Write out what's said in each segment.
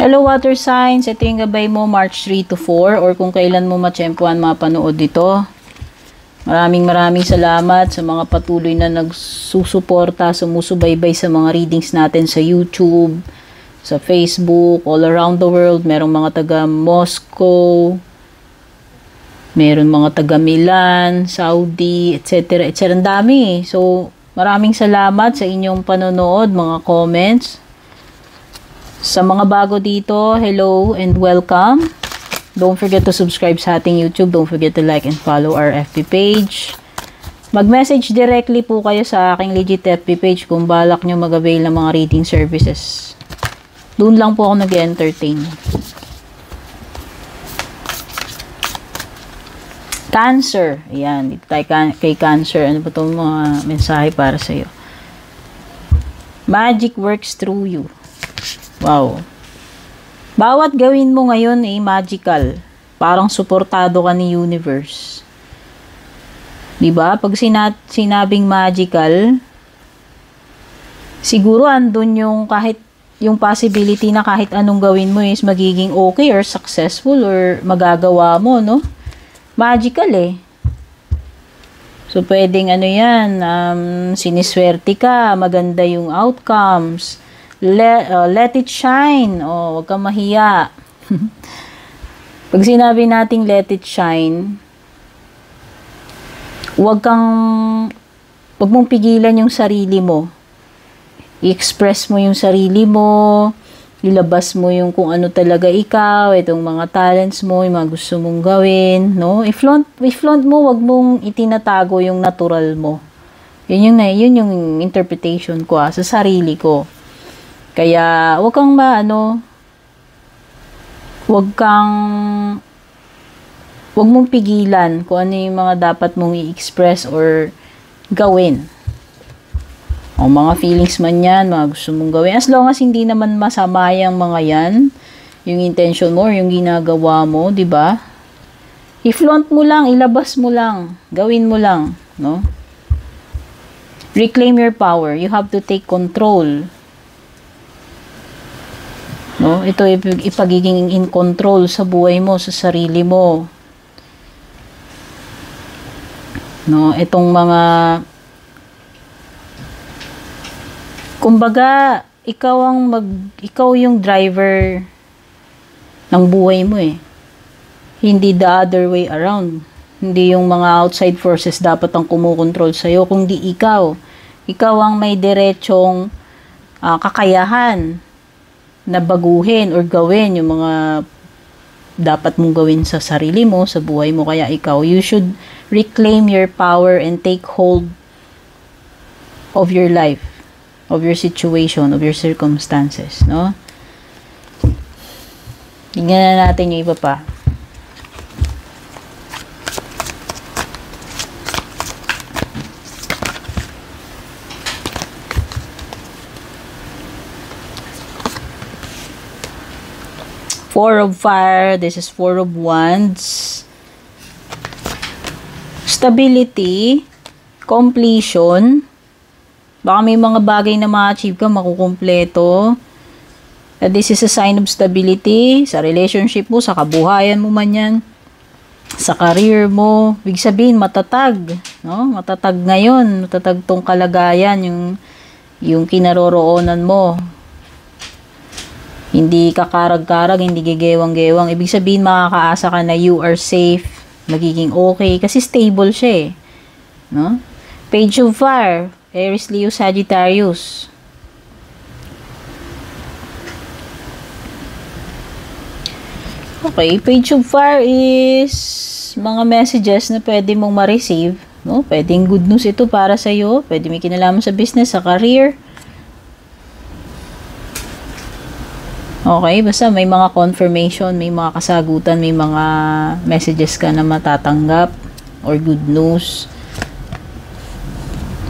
Hello water signs, ito yung gabay mo March 3 to 4 or kung kailan mo matsyempuan mapanood dito. Maraming salamat sa mga patuloy na nagsusuporta, sumusubaybay sa mga readings natin sa YouTube, sa Facebook, all around the world. Merong mga taga Moscow, meron mga taga Milan, Saudi, etc. etc. Ang dami. So, maraming salamat sa inyong panonood, mga comments. Sa mga bago dito, hello and welcome. Don't forget to subscribe sa ating YouTube. Don't forget to like and follow our FB page. Mag-message directly po kayo sa aking legit FB page kung balak nyo mag-avail ng mga reading services. Doon lang po ako nag-entertain. Cancer. Ayan, dito tayo kay Cancer. Ano ba itong mga mensahe para sa'yo? Magic works through you. Wow. Bawat gawin mo ngayon ay magical. Parang suportado ka ni universe. 'Di ba? Pag sinabing magical, siguro andun yung kahit yung possibility na kahit anong gawin mo is magiging okay or successful or magagawa mo, no? Magical eh. So pwedeng ano 'yan, siniswerte ka, maganda yung outcomes. Let it shine. Oh, wag kang mahiya. Pag sinabi nating let it shine, wag mong pigilan yung sarili mo. I-express mo yung sarili mo, ilabas mo yung kung ano talaga ikaw, itong mga talents mo, yung mga gusto mong gawin, no? I-flaunt mo, wag mong itinatago yung natural mo. Yun yung interpretation ko sa sarili ko. Kaya, wag mong pigilan kung ano yung mga dapat mong i-express or gawin. O mga feelings man yan, mga gusto mong gawin. As long as hindi naman masama yung mga yan, yung intention mo or yung ginagawa mo, di ba? I-flaunt mo lang, ilabas mo lang, gawin mo lang, no? Reclaim your power. You have to take control. No, ito ipagiging in control sa buhay mo, sa sarili mo. No, itong mga kumbaga, ikaw yung driver ng buhay mo eh. Hindi the other way around. Hindi yung mga outside forces dapat ang kumukontrol sa'yo, kundi ikaw. Ikaw ang may diretsong kakayahan na baguhin or gawin yung mga dapat mong gawin sa sarili mo, sa buhay mo. Kaya ikaw, you should reclaim your power and take hold of your life, of your situation, of your circumstances, no? Tingnan na natin yung iba pa. Four of Fire. This is Four of Wands. Stability. Completion. Baka may mga bagay na ma-achieve ka, makukumpleto. This is a sign of stability. Sa relationship mo, sa kabuhayan mo man yan. Sa career mo. Ibig sabihin, matatag. No? Matatag ngayon. Matatag tong kalagayan. Yung kinaroroonan mo. Hindi kakarag-karag, hindi gegewang-gewang. Ibig sabihin, makakaasa ka na you are safe, magiging okay, kasi stable siya eh. No? Page of Fire, Aries, Leo, Sagittarius. Okay, Page of Fire is mga messages na pwede mong ma-receive. No? Pwedeng good news ito para sa'yo. Pwede may kinalaman sa business, sa career. Okay, basta may mga confirmation, may mga kasagutan, may mga messages ka na matatanggap or good news.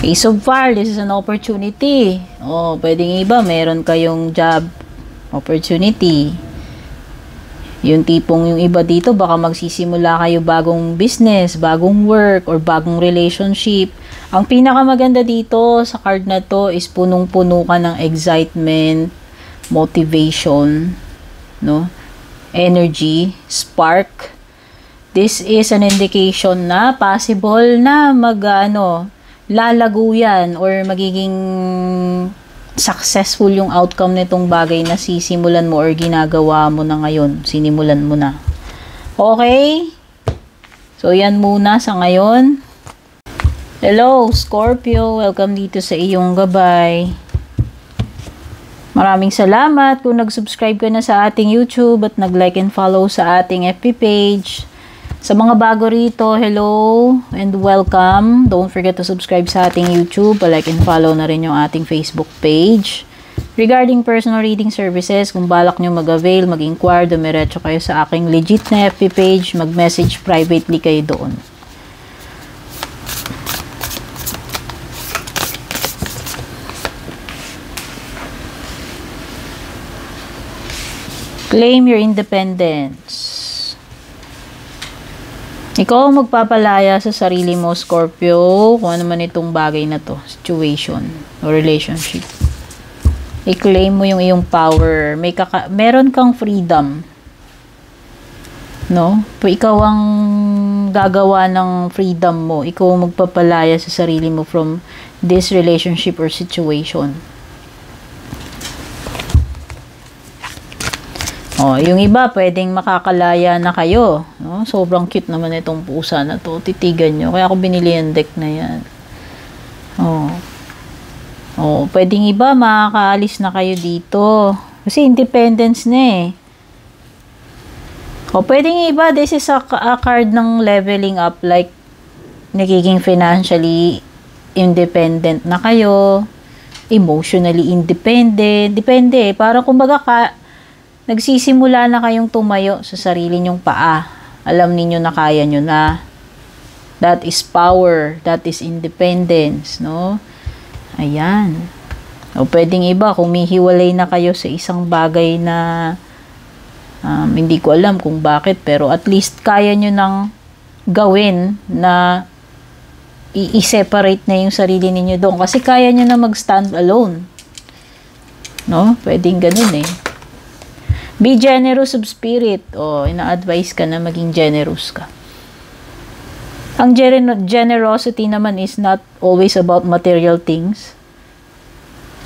Ace of Fire, this is an opportunity. Oh, pwedeng iba, meron kayong job opportunity. Yung tipong yung iba dito, baka magsisimula kayo bagong business, bagong work, or bagong relationship. Ang pinakamaganda dito sa card na to is punong-puno ka ng excitement, motivation, no? Energy, spark. This is an indication na possible na lalago yan or magiging successful yung outcome nitong bagay na sisimulan mo or ginagawa mo na ngayon. Sinimulan mo na. Okay? So, yan muna sa ngayon. Hello, Scorpio. Welcome dito sa iyong gabay. Maraming salamat kung nag-subscribe ka na sa ating YouTube at nag-like and follow sa ating FB page. Sa mga bago rito, hello and welcome. Don't forget to subscribe sa ating YouTube. Like and follow na rin yung ating Facebook page. Regarding personal reading services, kung balak nyo mag-avail, mag-inquire, dumiretso kayo sa aking legit na FB page, mag-message privately kayo doon. Claim your independence. Ikaw ang magpapalaya sa sarili mo, Scorpio, kung ano man itong bagay na to, situation or relationship. I-claim mo yung iyong power. Meron kang freedom. No? Ikaw ang gagawa ng freedom mo. Ikaw ang magpapalaya sa sarili mo from this relationship or situation. Oh, yung iba, pwedeng makakalaya na kayo. No? Sobrang cute naman itong pusa na to. Titigan nyo. Kaya ako binili yung deck na yan. Oh. Oh, pwedeng iba, makakaalis na kayo dito. Kasi independence na eh. Oh, pwedeng iba, this is a card ng leveling up. Like, nagiging financially independent na kayo. Emotionally independent. Depende eh. Para kumbaga nagsisimula na kayong tumayo sa sarili nyong paa. Alam niyo na kaya nyo na. That is power. That is independence. No? Ayan. O pwedeng iba, kung mihiwalay na kayo sa isang bagay na hindi ko alam kung bakit, pero at least kaya nyo nang gawin na i-separate na yung sarili ninyo doon. Kasi kaya nyo na mag-stand alone. No? Pwedeng ganun eh. Be generous of spirit. O, ina-advise ka na maging generous ka. Ang generosity naman is not always about material things.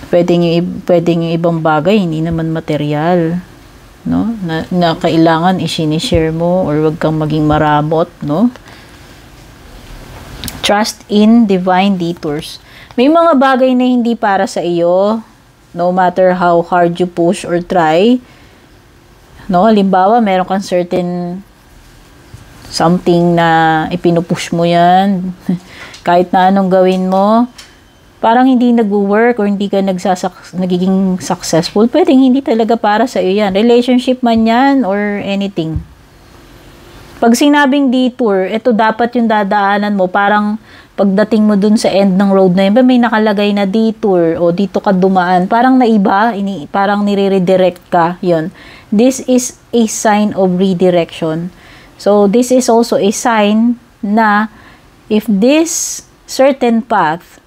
Pwedeng yung ibang bagay, hindi naman material. No? Na kailangan i-share mo or wag kang maging maramot. No? Trust in divine detours. May mga bagay na hindi para sa iyo. No matter how hard you push or try. No, halimbawa, meron kang certain something na ipinupush mo yan. Kahit na anong gawin mo, parang hindi nag-work or hindi ka nagiging successful, pwedeng hindi talaga para sa iyo yan. Relationship man yan or anything. Pag sinabing detour, ito dapat yung dadaanan mo. Parang pagdating mo dun sa end ng road na yun, may nakalagay na detour o dito ka dumaan. Parang naiba, parang nire-redirect ka. Yun. This is a sign of redirection. So, this is also a sign na if this certain path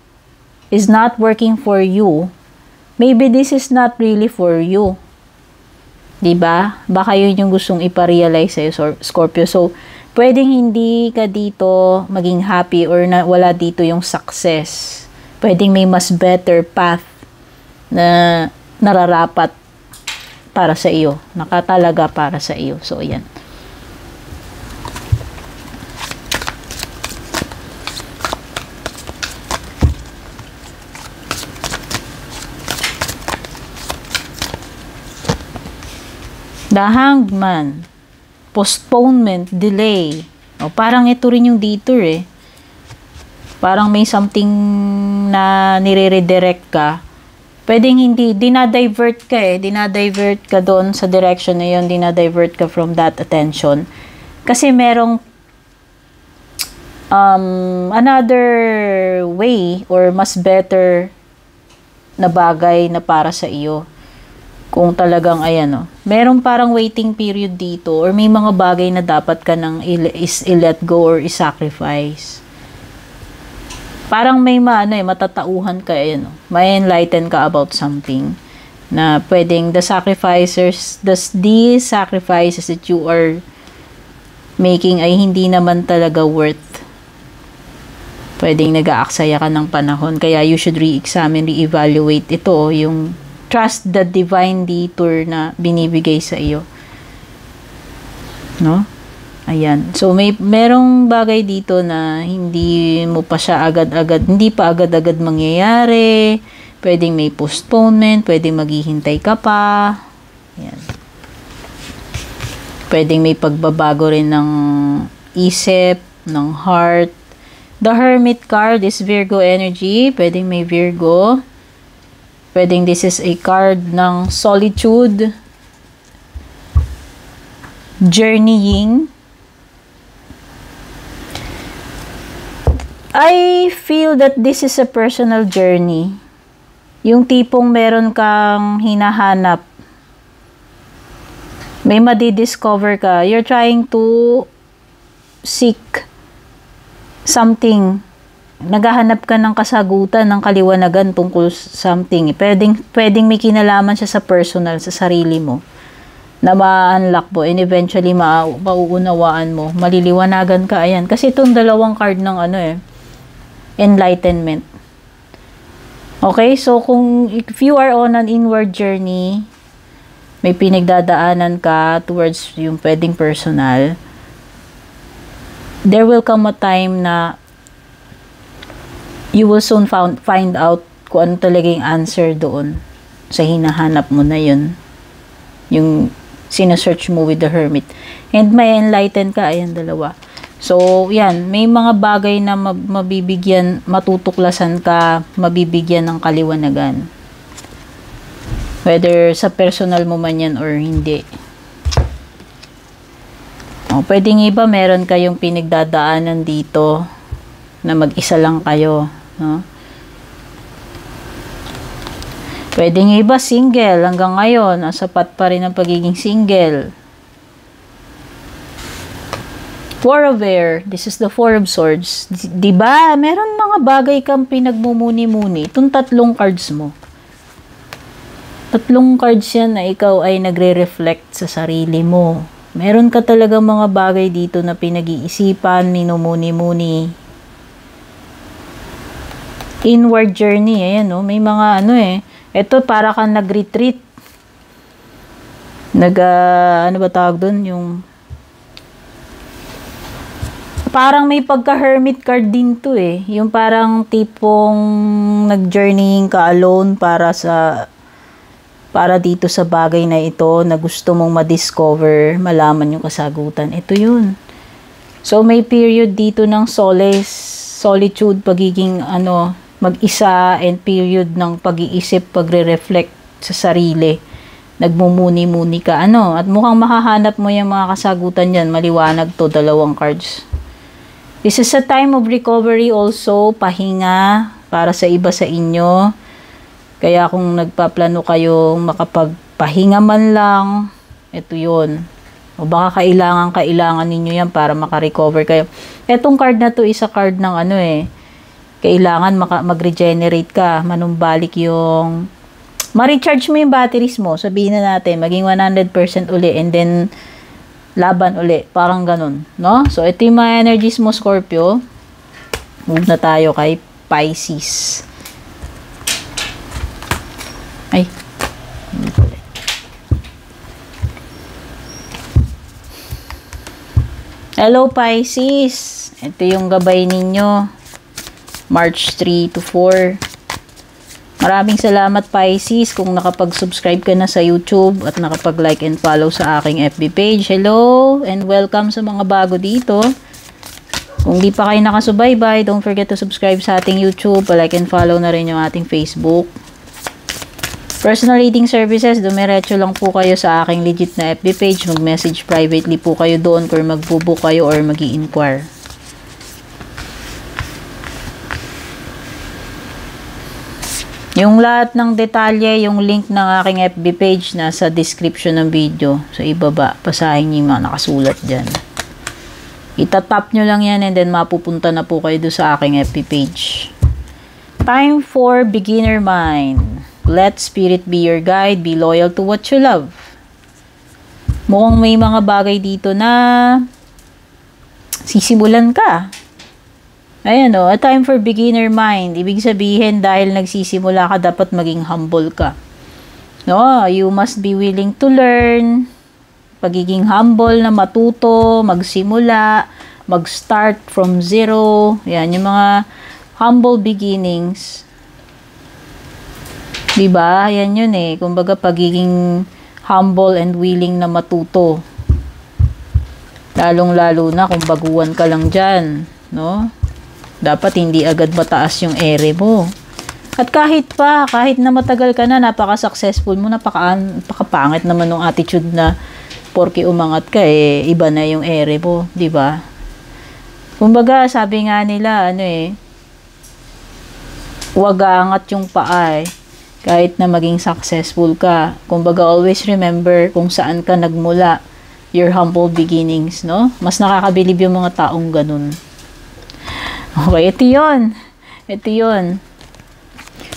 is not working for you, maybe this is not really for you. Diba? Baka yun yung gustong iparealize sa'yo, Scorpio. So, pwedeng hindi ka dito maging happy or wala dito yung success. Pwedeng may mas better path na nararapat para sa iyo. Nakatalaga para sa iyo. So, ayan. The Hangman. Postponement, delay. O, parang ito rin yung detour eh. Parang may something na nire-redirect ka. Pwedeng hindi, dinadivert ka eh. Dinadivert ka doon sa direction na yun. Dinadivert ka from that attention. Kasi merong another way or mas better na bagay na para sa iyo. Kung talagang, ayan o. Merong parang waiting period dito or may mga bagay na dapat ka nang i-let go or i-sacrifice. Parang may matatauhan ka, ayan o. May enlighten ka about something. Na pwedeng the sacrifices that you are making ay hindi naman talaga worth. Pwedeng nag-aaksaya ka ng panahon. Kaya you should re-examine, re-evaluate ito, yung trust the divine detour na binibigay sa iyo. No? Ayan. So, merong bagay dito na hindi mo pa siya agad-agad, hindi pa agad-agad mangyayari. Pwedeng may postponement, pwedeng maghihintay ka pa. Ayan. Pwedeng may pagbabago rin ng isip, ng heart. The Hermit card is Virgo energy. Pwedeng may Virgo. Pwedeng this is a card ng solitude. Journeying. I feel that this is a personal journey. Yung tipong meron kang hinahanap. May madidiscover ka. You're trying to seek something. Naghahanap ka ng kasagutan, ng kaliwanagan tungkol something. Pwedeng may kinalaman siya sa personal, sa sarili mo. Na ma-unlock mo and eventually mauunawaan mo. Maliliwanagan ka. Ayan. Kasi itong dalawang card ng enlightenment. Okay? So, if you are on an inward journey, may pinagdadaanan ka towards yung pwedeng personal, there will come a time na you will soon find out kung ano talaga yung answer doon sa hinahanap mo na yun. Yung sinesearch mo with the Hermit. And may enlighten ka, ayan, dalawa. So, yan, may mga bagay na mabibigyan, matutuklasan ka, mabibigyan ng kaliwanagan. Whether sa personal mo man yan or hindi. O, pwedeng iba, meron kayong pinagdadaanan dito na mag-isa lang kayo. No? Pwedeng iba, single. Hanggang ngayon, sapat pa rin ang pagiging single. Four of Air. This is the Four of Swords. Diba? Meron mga bagay kang pinagmumuni-muni. Itong tatlong cards mo. Tatlong cards yan na ikaw ay nagre-reflect sa sarili mo. Meron ka talaga mga bagay dito na pinag-iisipan, minumuni-muni. Inward journey. Ayan, no? May mga ito para kang nag-retreat. Ano ba tawag doon? Yung parang may pagka-hermit card din to eh. Yung parang tipong nag-journeying ka alone para dito sa bagay na ito na gusto mong ma-discover, malaman yung kasagutan. Ito yun. So, may period dito ng solace, solitude, pagiging mag-isa, and period ng pag-iisip, pagre-reflect sa sarili. Nagmumuni-muni ka. At mukhang makahanap mo yung mga kasagutan yan. Maliwanag to, dalawang cards. This is a time of recovery also, pahinga para sa iba sa inyo. Kaya kung nagpaplano kayo makapagpahinga man lang, ito yun. O baka kailangan ninyo yan para makarecover kayo. Etong card na to is a card ng kailangan mag-regenerate ka, manumbalik yung ma-recharge mo yung batteries mo. Sabihin na natin, maging 100% uli and then laban uli. Parang ganun, no? So, ito yung mga energies mo, Scorpio. Move na tayo kay Pisces. Ay. Hello, Pisces. Ito yung gabay ninyo. March 3 to 4. Maraming salamat, Pisces, kung nakapag-subscribe ka na sa YouTube at nakapag-like and follow sa aking FB page. Hello and welcome sa mga bago dito. Kung di pa kayo nakasubaybay, don't forget to subscribe sa ating YouTube. Like and follow na rin yung ating Facebook. Personal reading services, dumiretso lang po kayo sa aking legit na FB page. Mag-message privately po kayo doon kung mag-book kayo or mag-i-inquire. Yung lahat ng detalye, yung link ng aking FB page nasa description ng video. Sa ibaba, pasahin niyo yung mga nakasulat dyan. Itatap nyo lang yan and then mapupunta na po kayo doon sa aking FB page. Time for beginner mind. Let spirit be your guide. Be loyal to what you love. Mukhang may mga bagay dito na sisimulan ka. Ayan o, a time for beginner mind. Ibig sabihin, dahil nagsisimula ka, dapat maging humble ka. No, you must be willing to learn. Pagiging humble na matuto, magsimula, mag-start from zero. Yan, yung mga humble beginnings. Diba? Yan yun eh. Kumbaga, pagiging humble and willing na matuto. Lalong-lalo na kung baguhan ka lang dyan. No? Dapat hindi agad mataas yung ere mo. At kahit na matagal ka na, napaka-successful mo, napaka-pangit naman ng attitude na porke umangat ka, eh, iba na yung ere mo, di ba? Kumbaga, sabi nga nila, huwag aangat yung paa, kahit na maging successful ka. Kumbaga, always remember kung saan ka nagmula, your humble beginnings, no? Mas nakakabilib yung mga taong ganun. Okay, ito yun. Ito yun.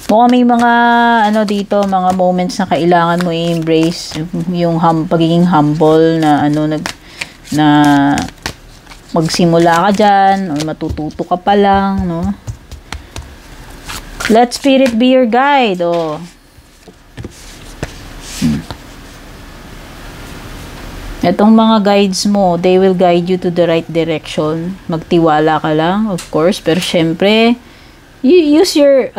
Mukhang may mga dito, mga moments na kailangan mo i-embrace yung pagiging humble na na magsimula ka diyan o matututo ka pa lang, no? Let spirit be your guide. Oh. Etong mga guides mo, they will guide you to the right direction. Magtiwala ka lang, of course, pero syempre use your,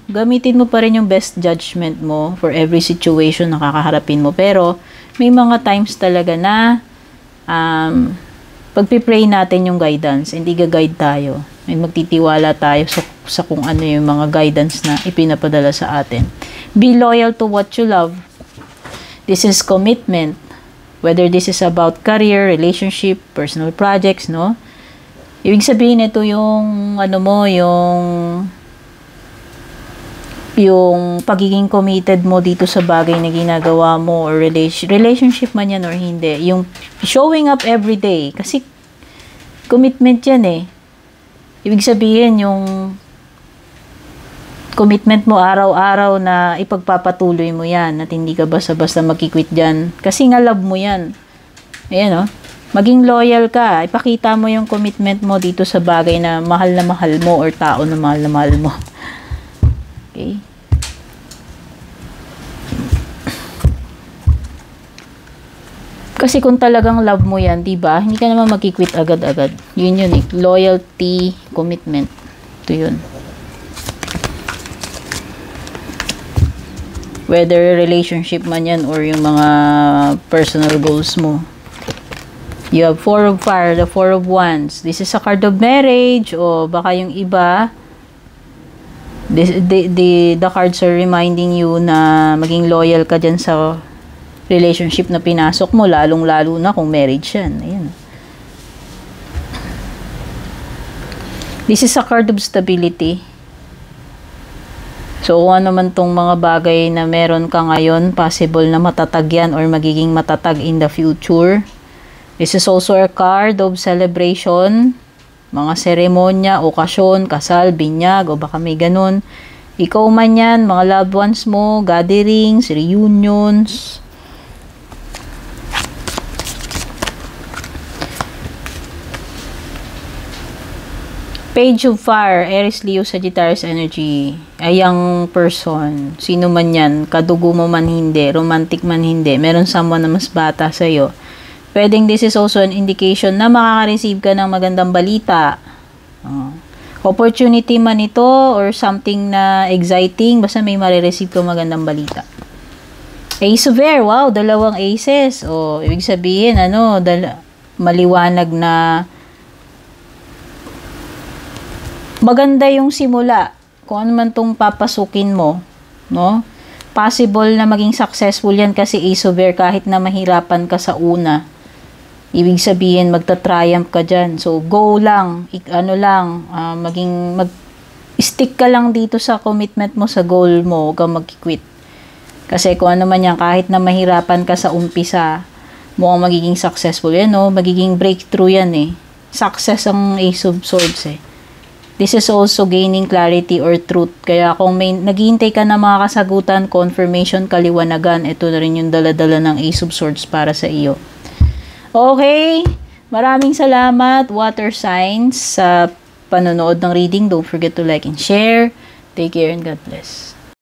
gamitin mo pa rin yung best judgment mo for every situation na kakaharapin mo. Pero, may mga times talaga na, pagpipray natin yung guidance, hindi ga-guide tayo. May magtitiwala tayo sa kung ano yung mga guidance na ipinapadala sa atin. Be loyal to what you love. This is commitment. Whether this is about career, relationship, personal projects, no? Ibig sabihin, ito yung, yung pagiging committed mo dito sa bagay na ginagawa mo or relationship man yan or hindi. Yung showing up every day. Kasi, commitment yan eh. Ibig sabihin, yung commitment mo araw-araw na ipagpapatuloy mo yan at hindi ka basta-basta magkikwit dyan. Kasi nga love mo yan. Ayan, maging loyal ka. Ipakita mo yung commitment mo dito sa bagay na mahal mo or tao na mahal mo. Okay? Kasi kung talagang love mo yan, diba? Hindi ka naman magkikwit agad-agad. Yun eh. Loyalty, commitment. Ito yun. Whether relationship man yan or yung mga personal goals mo. You have 4 of fire, the 4 of wands. This is a card of marriage. O baka yung iba, the cards are reminding you na maging loyal ka dyan sa relationship na pinasok mo, lalong-lalo na kung marriage yan. Ayan. This is a card of stability. So, kung ano man tong mga bagay na meron ka ngayon, possible na matatag yan or magiging matatag in the future. This is also a card of celebration, mga seremonya, okasyon, kasal, binyag, o baka may ganun. Ikaw man yan, mga loved ones mo, gatherings, reunions. Page of Fire, Aries, Leo, Sagittarius energy. Ay ang person, sino man yan, kadugo mo man hindi, romantic man hindi, meron someone na mas bata sa'yo. Pwedeng this is also an indication na makaka-receive ka ng magandang balita. Opportunity man ito or something na exciting, basta may marireceive ka magandang balita. Ace of Air, wow, dalawang aces. Ibig sabihin, maliwanag na maganda yung simula. Kung ano man tong papasukin mo, no? Possible na maging successful yan kasi Ace of Air kahit na mahirapan ka sa una. Ibig sabihin, magta-triumph ka dyan. So, go lang. Stick ka lang dito sa commitment mo, sa goal mo. Huwag kang mag-quit. Kasi kung ano man yan, kahit na mahirapan ka sa umpisa, mukhang magiging successful yan, no? Magiging breakthrough yan, eh. Success ang Ace of Swords, eh. This is also gaining clarity or truth. Kaya kung may naghihintay ka na mga kasagutan, confirmation, kaliwanagan, ito na rin yung dala-dala ng Ace of Swords para sa iyo. Okay, maraming salamat water signs sa panonood ng reading. Don't forget to like and share. Take care and God bless.